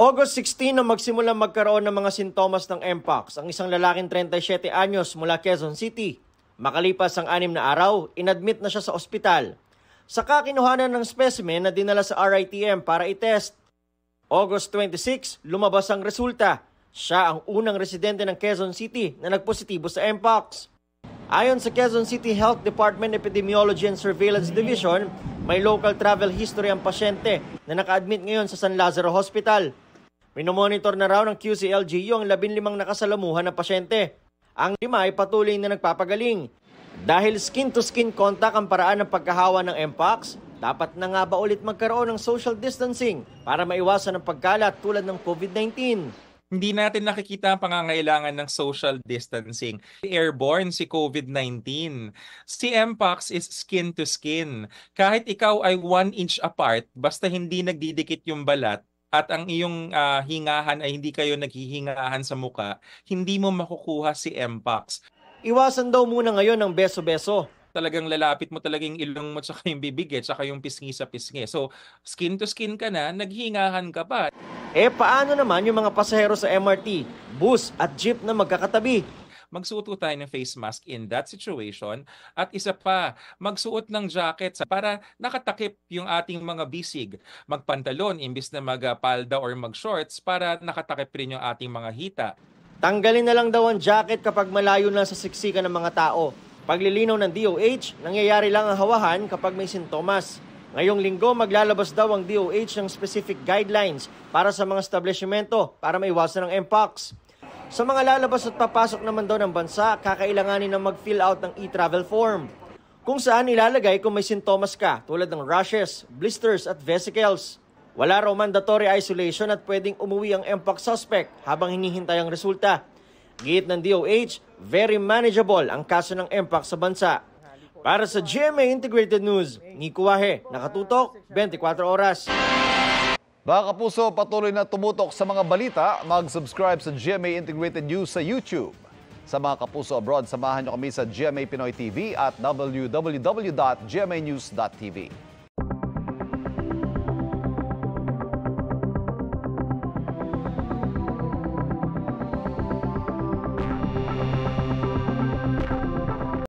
August 16 na magsimulang magkaroon ng mga sintomas ng Mpox ang isang lalaking 37 anyos mula Quezon City. Makalipas ang 6 na araw, inadmit na siya sa ospital. Sa kakinuhanan ng specimen na dinala sa RITM para itest. August 26, lumabas ang resulta. Siya ang unang residente ng Quezon City na nagpositibo sa Mpox. Ayon sa Quezon City Health Department Epidemiology and Surveillance Division, may local travel history ang pasyente na naka-admit ngayon sa San Lazaro Hospital. Minomonitor na raw ng QCLGU ang 15 nakasalamuhan na pasyente. Ang 5 ay patuloy na nagpapagaling. Dahil skin-to-skin contact ang paraan ng pagkahawa ng Mpox, dapat na nga ba ulit magkaroon ng social distancing para maiwasan ang pagkalat tulad ng COVID-19? Hindi natin nakikita ang pangangailangan ng social distancing. Airborne si COVID-19. Si Mpox is skin to skin. Kahit ikaw ay 1 inch apart, basta hindi nagdidikit yung balat, at ang iyong hingahan ay hindi kayo naghihingahan sa muka, hindi mo makukuha si Mpox. Iwasan daw muna ngayon ng beso-beso. Talagang lalapit mo talagang ilong mo tsaka yung bibig tsaka yung pisngi sa pisngi. So, skin to skin ka na, naghingahan ka pa. Paano naman yung mga pasahero sa MRT, bus at jeep na magkakatabi? Magsuot tayo ng face mask in that situation. At isa pa, magsuot ng jacket para nakatakip yung ating mga bisig. Magpantalon imbis na magpalda or mag-shorts para nakatakip rin yung ating mga hita. Tanggalin na lang daw ang jacket kapag malayo na sa siksikan ng mga tao. Paglilinaw ng DOH, nangyayari lang ang hawahan kapag may sintomas. Ngayong linggo, maglalabas daw ang DOH ng specific guidelines para sa mga establishmento para maiwasan ang Mpox. Sa mga lalabas at papasok naman daw ng bansa, kakailanganin na mag-fill out ng e-travel form, kung saan ilalagay kung may sintomas ka tulad ng rashes, blisters at vesicles. Wala raw mandatory isolation at pwedeng umuwi ang Mpox suspect habang hinihintay ang resulta. Giit ng DOH, very manageable ang kaso ng Mpox sa bansa. Para sa GMA Integrated News, Nico Wahe, nakatutok 24 oras. Mga kapuso, patuloy na tumutok sa mga balita. Mag-subscribe sa GMA Integrated News sa YouTube. Sa mga kapuso abroad, samahan niyo kami sa GMA Pinoy TV at www.gmanews.tv.